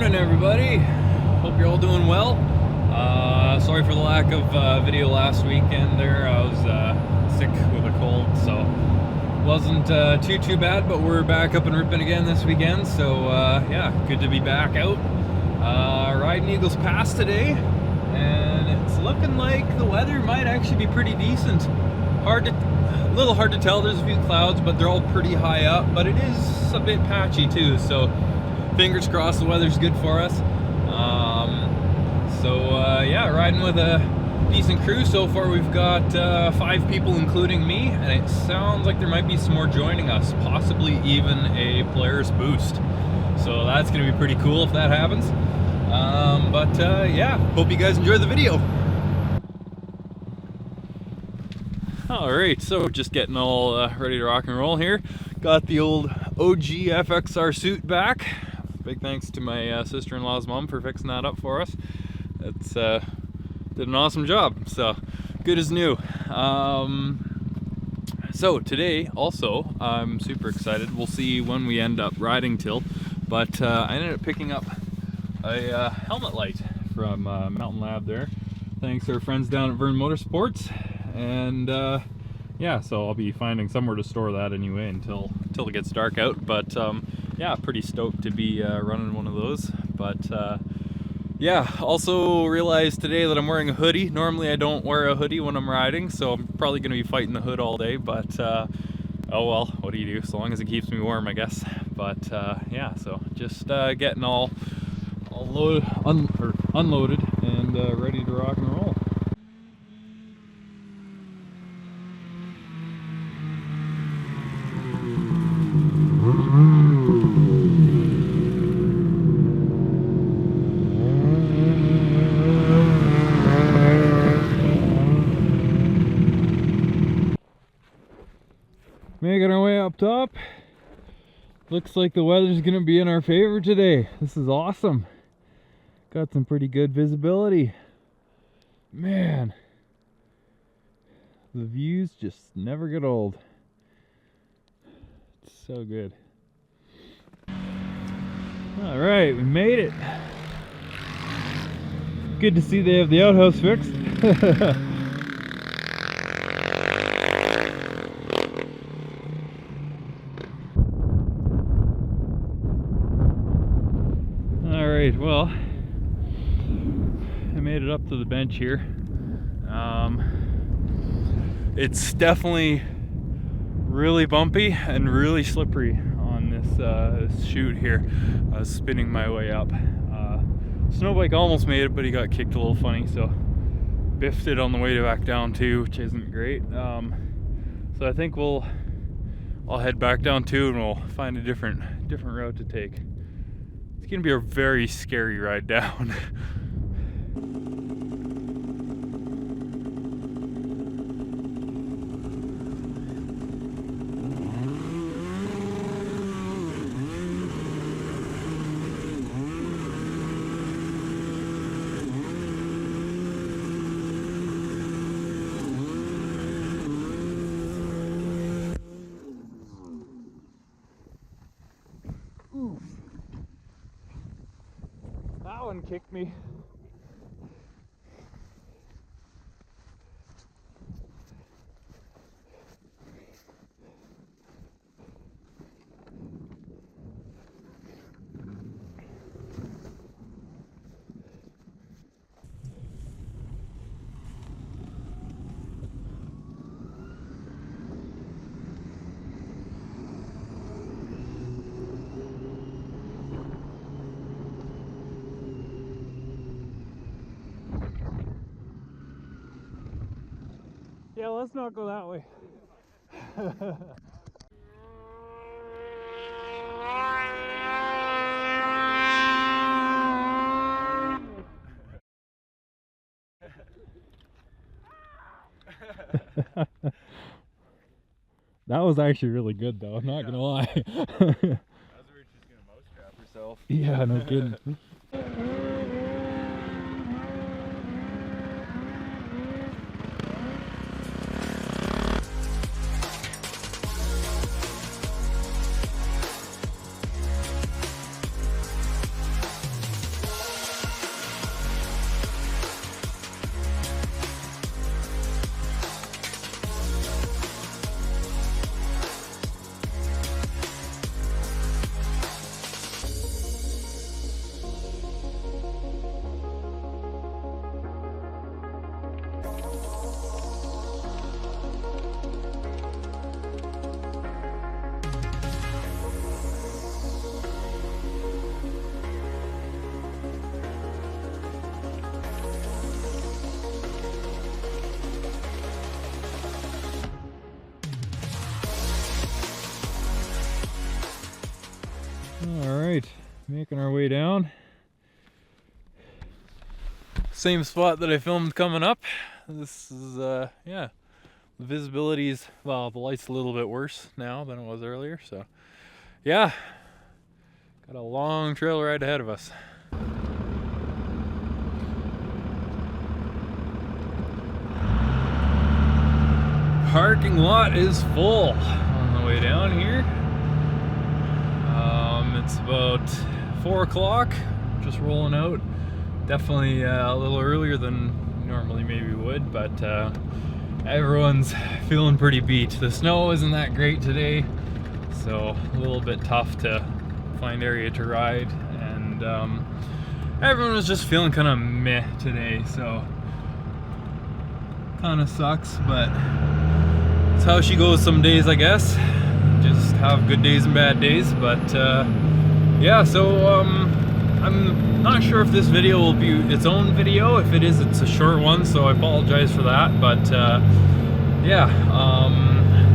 morning, everybody. Hope you're all doing well. Sorry for the lack of video last weekend there. I was sick with a cold, so wasn't too bad, but we're back up and ripping again this weekend. So yeah, good to be back out. Riding Eagles Pass today, and it's looking like the weather might actually be pretty decent. A little hard to tell. There's a few clouds, but they're all pretty high up. But it is a bit patchy too, so fingers crossed the weather's good for us. Yeah, riding with a decent crew so far. We've got 5 people, including me, and it sounds like there might be some more joining us, possibly even a player's boost. So that's going to be pretty cool if that happens. Yeah, hope you guys enjoy the video. Alright, so just getting all ready to rock and roll here. Got the old OG FXR suit back. Big thanks to my sister-in-law's mom for fixing that up for us. It's did an awesome job, so good as new. So today also I'm super excited. We'll see when we end up riding till, but I ended up picking up a helmet light from Mountain Lab there, thanks to our friends down at Vern Motorsports. And yeah, so I'll be finding somewhere to store that anyway until it gets dark out. But yeah, pretty stoked to be running one of those. But yeah, also realized today that I'm wearing a hoodie. Normally I don't wear a hoodie when I'm riding, so I'm probably going to be fighting the hood all day. But oh well, what do you do? So long as it keeps me warm, I guess. But yeah, so just getting all unloaded and ready to rock and roll. Making our way up top. Looks like the weather's gonna be in our favor today. This is awesome. Got some pretty good visibility. Man, the views just never get old. It's so good. All right, we made it. Good to see they have the outhouse fixed. Alright, well, I made it up to the bench here. It's definitely really bumpy and really slippery on this chute here. I was spinning my way up. Snowbike almost made it, but he got kicked a little funny, so biffed it on the way back down too, which isn't great. So I think I'll head back down too, and we'll find a different route to take. It's gonna be a very scary ride down. That one kicked me. Yeah, let's not go that way. That was actually really good though, I'm not gonna lie. That's where she's gonna mousetrap herself. Yeah, no kidding. Alright, making our way down. Same spot that I filmed coming up. This is, yeah, the visibility is, well, the light's a little bit worse now than it was earlier, so yeah, got a long trail ride ahead of us. Parking lot is full on the way down here. It's about 4 o'clock, just rolling out. Definitely a little earlier than normally maybe would, but everyone's feeling pretty beat. The snow isn't that great today, so a little bit tough to find area to ride, and everyone was just feeling kind of meh today, so kind of sucks, but it's how she goes some days, I guess. Just have good days and bad days, but yeah, so I'm not sure if this video will be its own video. If it is, it's a short one, so I apologize for that, but yeah,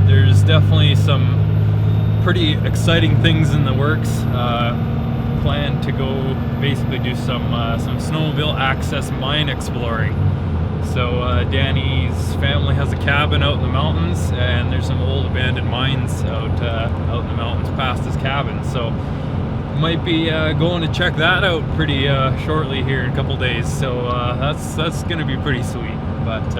there's definitely some pretty exciting things in the works. Plan to go basically do some snowmobile access mine exploring. So Danny's family has a cabin out in the mountains, and there's some old abandoned mines out in the mountains past his cabin. So might be going to check that out pretty shortly here in a couple days. So that's gonna be pretty sweet. But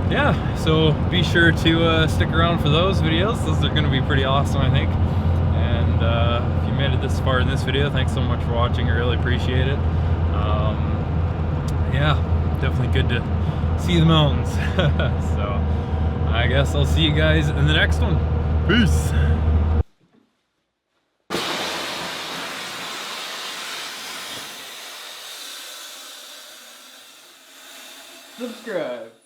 yeah, so be sure to stick around for those videos. Those are gonna be pretty awesome, I think. And if you made it this far in this video, thanks so much for watching. I really appreciate it. Yeah. Definitely good to see the mountains. So I guess I'll see you guys in the next one. Peace. Subscribe.